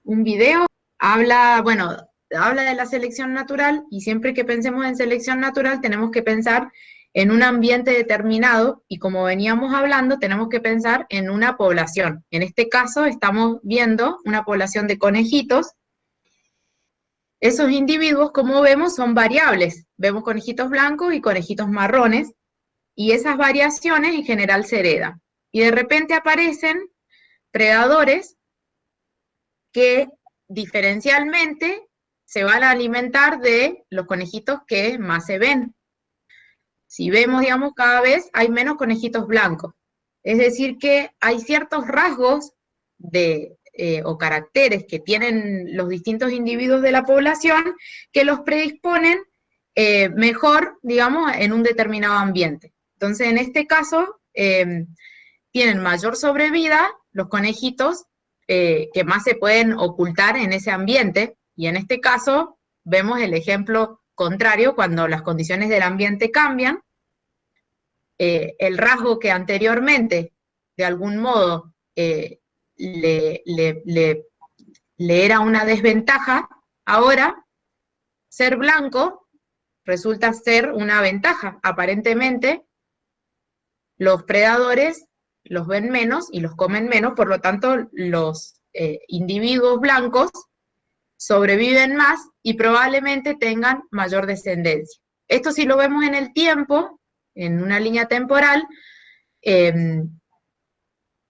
un video, habla, bueno, habla de la selección natural y siempre que pensemos en selección natural tenemos que pensar en un ambiente determinado y como veníamos hablando tenemos que pensar en una población. En este caso estamos viendo una población de conejitos. Esos individuos, como vemos, son variables. Vemos conejitos blancos y conejitos marrones y esas variaciones en general se heredan. Y de repente aparecen predadores que diferencialmente se van a alimentar de los conejitos que más se ven. Si vemos, digamos, cada vez hay menos conejitos blancos. Es decir, que hay ciertos rasgos o caracteres que tienen los distintos individuos de la población que los predisponen mejor, digamos, en un determinado ambiente. Entonces, en este caso, tienen mayor sobrevida los conejitos que más se pueden ocultar en ese ambiente, y en este caso vemos el ejemplo contrario cuando las condiciones del ambiente cambian. El rasgo que anteriormente, de algún modo, le, le, le, le era una desventaja, ahora ser blanco resulta ser una ventaja. Aparentemente, los predadores los ven menos y los comen menos, por lo tanto, los individuos blancos sobreviven más y probablemente tengan mayor descendencia. Esto si lo vemos en el tiempo, en una línea temporal,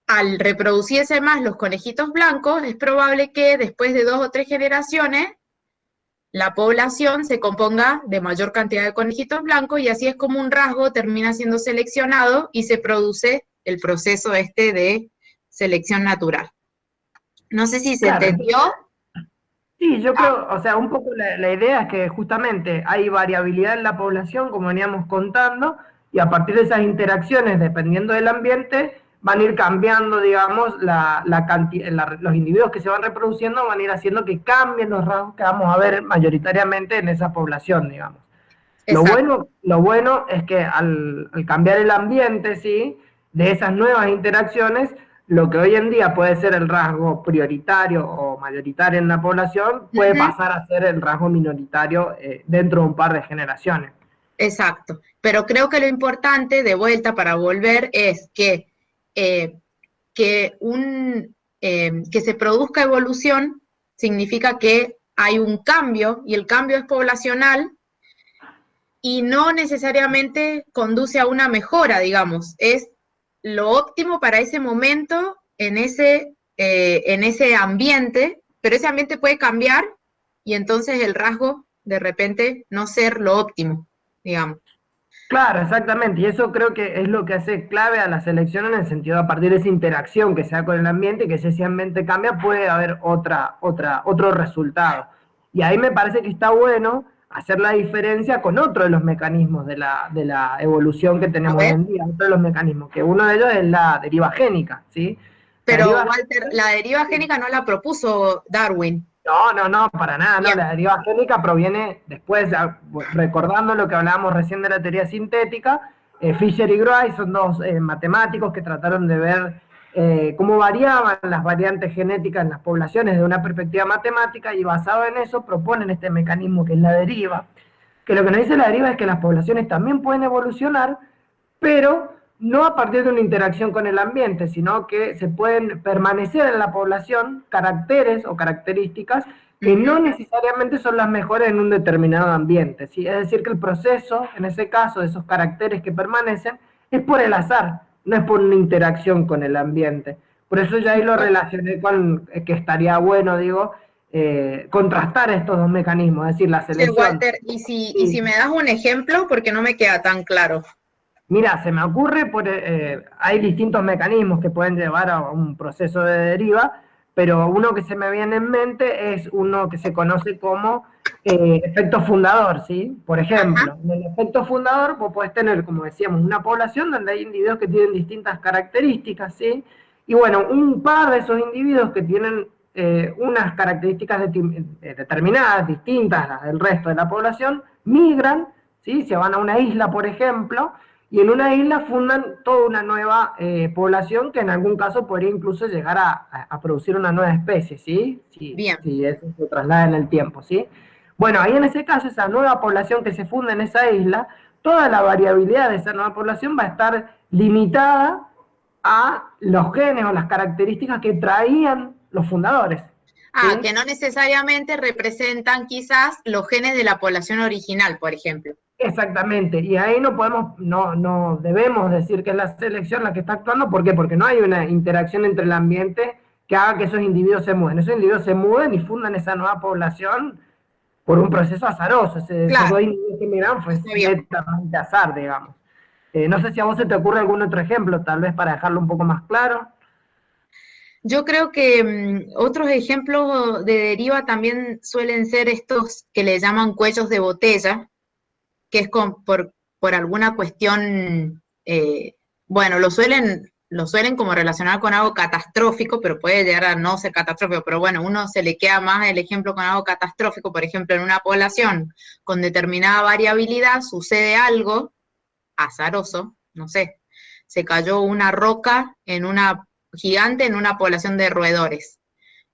al reproducirse más los conejitos blancos, es probable que después de 2 o 3 generaciones, la población se componga de mayor cantidad de conejitos blancos y así es como un rasgo termina siendo seleccionado y se produce el proceso de selección natural. No sé si se Claro, entendió. sí, yo creo, o sea, un poco la idea es que justamente hay variabilidad en la población, como veníamos contando, y a partir de esas interacciones, dependiendo del ambiente, van a ir cambiando, digamos, los individuos que se van reproduciendo van a ir haciendo que cambien los rasgos que vamos a ver mayoritariamente en esa población, digamos. Exacto. Lo bueno es que al cambiar el ambiente, ¿sí? De esas nuevas interacciones, lo que hoy en día puede ser el rasgo prioritario o mayoritario en la población, puede Uh-huh. pasar a ser el rasgo minoritario dentro de un par de generaciones. Exacto. Pero creo que lo importante, de vuelta para volver, es eh, que se produzca evolución significa que hay un cambio y el cambio es poblacional y no necesariamente conduce a una mejora, digamos, es lo óptimo para ese momento en ese ambiente, pero ese ambiente puede cambiar y entonces el rasgo de repente no ser lo óptimo, digamos. Claro, exactamente, y eso creo que es lo que hace clave a la selección en el sentido de a partir de esa interacción que se da con el ambiente, que si ese ambiente cambia puede haber otro resultado. Y ahí me parece que está bueno hacer la diferencia con otro de los mecanismos de la evolución que A tenemos hoy ver, en día, otro de los mecanismos, que uno de ellos es la deriva génica, ¿sí? La pero deriva Walter, la deriva génica no la propuso Darwin. no, para nada, no. Bien. La deriva génica proviene después, recordando lo que hablábamos recién de la teoría sintética, Fisher y Gray son dos matemáticos que trataron de ver cómo variaban las variantes genéticas en las poblaciones de una perspectiva matemática y basado en eso proponen este mecanismo que es la deriva, que lo que nos dice la deriva es que las poblaciones también pueden evolucionar, pero no a partir de una interacción con el ambiente, sino que se pueden permanecer en la población caracteres o características que Uh-huh. no necesariamente son las mejores en un determinado ambiente, ¿sí? Es decir, que el proceso, en ese caso, de esos caracteres que permanecen, es por el azar, no es por una interacción con el ambiente. Por eso ya ahí lo relacioné con que estaría bueno, digo, contrastar estos dos mecanismos, es decir, la Che, selección. Walter, y si me das un ejemplo, porque no me queda tan claro. Mira, se me ocurre, hay distintos mecanismos que pueden llevar a un proceso de deriva, pero uno que se me viene en mente es uno que se conoce como efecto fundador, ¿sí? Por Ajá. ejemplo, en el efecto fundador vos podés tener, como decíamos, una población donde hay individuos que tienen distintas características, ¿sí? Y bueno, un par de esos individuos que tienen unas características determinadas, distintas a las del resto de la población, migran, ¿sí? Se van a una isla, por ejemplo, y en una isla fundan toda una nueva población que en algún caso podría incluso llegar a producir una nueva especie, ¿sí? Bien. Si eso se traslada en el tiempo, ¿sí? Bueno, ahí en ese caso, esa nueva población que se funda en esa isla, toda la variabilidad de esa nueva población va a estar limitada a los genes o las características que traían los fundadores, Ah, ¿sí? que no necesariamente representan quizás los genes de la población original, por ejemplo. Exactamente, y ahí no podemos, no debemos decir que es la selección la que está actuando. ¿Por qué? Porque no hay una interacción entre el ambiente que haga que esos individuos se muden. Esos individuos se muden y fundan esa nueva población por un proceso azaroso. Esos Claro, dos individuos que miran fue está bien. netamente azar, digamos. No sé si a vos se te ocurre algún otro ejemplo, tal vez para dejarlo un poco más claro. Yo creo que otros ejemplos de deriva también suelen ser estos que le llaman cuellos de botella, que es por alguna cuestión, bueno, lo suelen como relacionar con algo catastrófico, pero puede llegar a no ser catastrófico, pero bueno, uno se le queda más el ejemplo con algo catastrófico, por ejemplo, en una población con determinada variabilidad sucede algo azaroso, no sé, se cayó una roca en una gigante en una población de roedores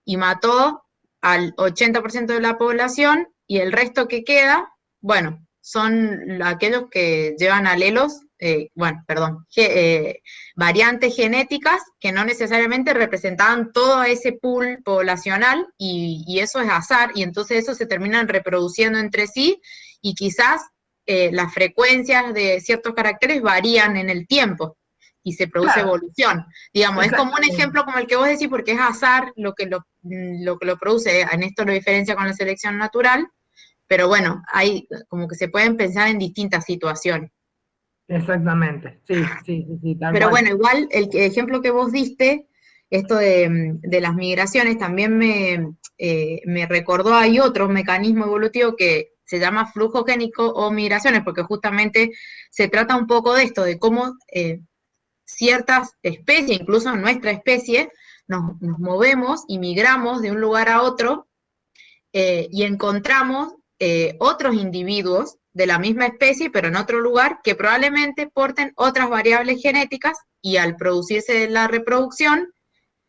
y mató al 80% de la población y el resto que queda, bueno, son aquellos que llevan alelos, bueno, perdón, variantes genéticas que no necesariamente representaban todo ese pool poblacional y eso es azar y entonces eso se terminan reproduciendo entre sí y quizás las frecuencias de ciertos caracteres varían en el tiempo y se produce Claro, evolución. Digamos, es como un exactamente. ejemplo como el que vos decís, porque es azar lo que lo produce, en esto lo diferencia con la selección natural, pero bueno, hay como que se pueden pensar en distintas situaciones. Exactamente, sí, sí, sí, sí, tal Pero cual. bueno, igual ejemplo que vos diste, esto de las migraciones, también me recordó, hay otro mecanismo evolutivo que se llama flujo génico o migraciones, porque justamente se trata un poco de esto, de cómo ciertas especies, incluso nuestra especie, nos movemos y migramos de un lugar a otro y encontramos otros individuos de la misma especie, pero en otro lugar, que probablemente porten otras variables genéticas y al producirse la reproducción,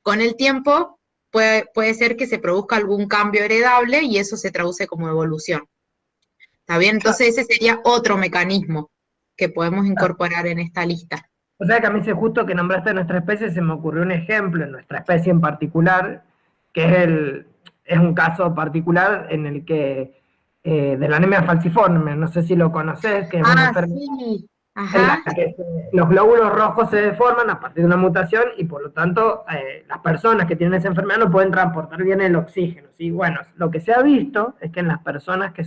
con el tiempo puede ser que se produzca algún cambio heredable y eso se traduce como evolución. ¿Está bien? Entonces ese sería otro mecanismo que podemos incorporar en esta lista. O sea que a mí, se justo que nombraste nuestra especie, se me ocurrió un ejemplo, en nuestra especie en particular, que es un caso particular en el que, de la anemia falciforme, no sé si lo conoces, que es una Ah, enfermedad sí, en la ajá, que los glóbulos rojos se deforman a partir de una mutación y por lo tanto las personas que tienen esa enfermedad no pueden transportar bien el oxígeno, ¿sí? Bueno, lo que se ha visto es que en las personas que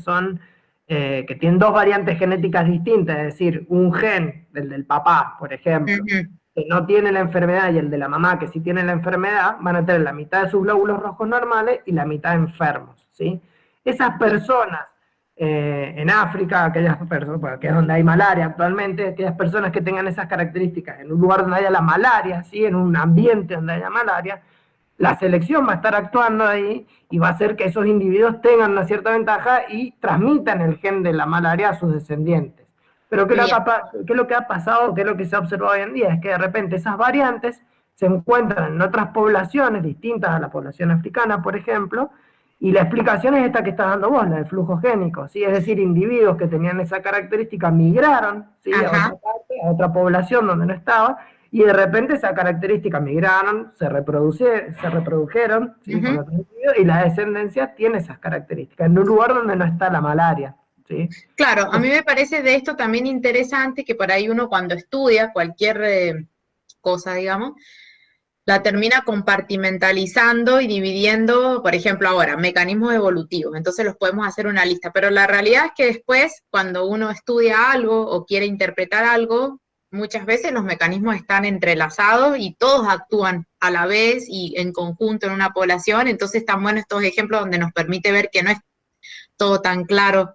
tienen dos variantes genéticas distintas, es decir, un gen, del papá, por ejemplo, ujú, que no tiene la enfermedad y el de la mamá que sí tiene la enfermedad, van a tener la mitad de sus glóbulos rojos normales y la mitad enfermos, ¿sí? Esas bien, personas en África, aquellas personas, que es donde hay malaria actualmente, aquellas personas que tengan esas características en un lugar donde haya la malaria, ¿sí? En un ambiente donde haya malaria, la selección va a estar actuando ahí y va a hacer que esos individuos tengan una cierta ventaja y transmitan el gen de la malaria a sus descendientes. Pero bien. ¿qué es lo que ha pasado? ¿Qué es lo que se ha observado hoy en día? Es que de repente esas variantes se encuentran en otras poblaciones distintas a la población africana, por ejemplo, y la explicación es esta que estás dando vos, la del flujo génico, ¿sí? Es decir, individuos que tenían esa característica migraron, ¿sí? A otra Ajá, parte, a otra población donde no estaba, y de repente esa característica migraron, se reprodujeron, ¿sí? Con ujú. otros individuos, y la descendencia tiene esas características, en un lugar donde no está la malaria, ¿sí? Claro, a mí Entonces, me parece de esto también interesante que por ahí uno cuando estudia cualquier cosa, digamos, la termina compartimentalizando y dividiendo, por ejemplo, ahora, mecanismos evolutivos. Entonces los podemos hacer una lista, pero la realidad es que después, cuando uno estudia algo o quiere interpretar algo, muchas veces los mecanismos están entrelazados y todos actúan a la vez y en conjunto en una población. Entonces están buenos estos ejemplos donde nos permite ver que no es todo tan claro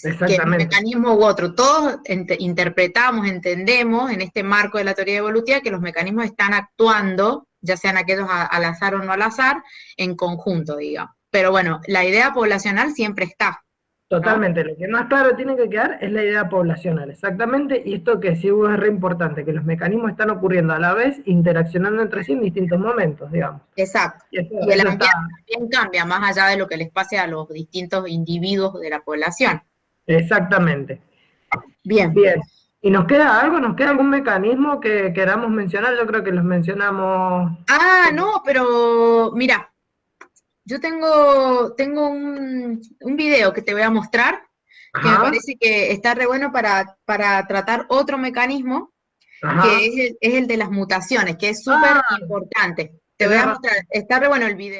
que un exactamente. mecanismo u otro. Todos interpretamos, entendemos en este marco de la teoría evolutiva que los mecanismos están actuando, ya sean aquellos al azar o no al azar, en conjunto, digamos. Pero bueno, la idea poblacional siempre está. ¿no? Totalmente, lo que más claro tiene que quedar es la idea poblacional, exactamente, y esto que sí es re importante, que los mecanismos están ocurriendo a la vez, interaccionando entre sí en distintos momentos, digamos. Exacto. Y eso, Y el eso está ambiente también cambia, más allá de lo que les pase a los distintos individuos de la población. exactamente. Bien. Bien. ¿Y nos queda algo? ¿Nos queda algún mecanismo que queramos mencionar? Yo creo que los mencionamos. Ah, no, pero mira, yo tengo un video que te voy a mostrar que me Ajá, parece que está re bueno para tratar otro mecanismo que ajá. es el de las mutaciones, que es súper Ah, importante. Te voy tenés a razón. mostrar, está re bueno el video.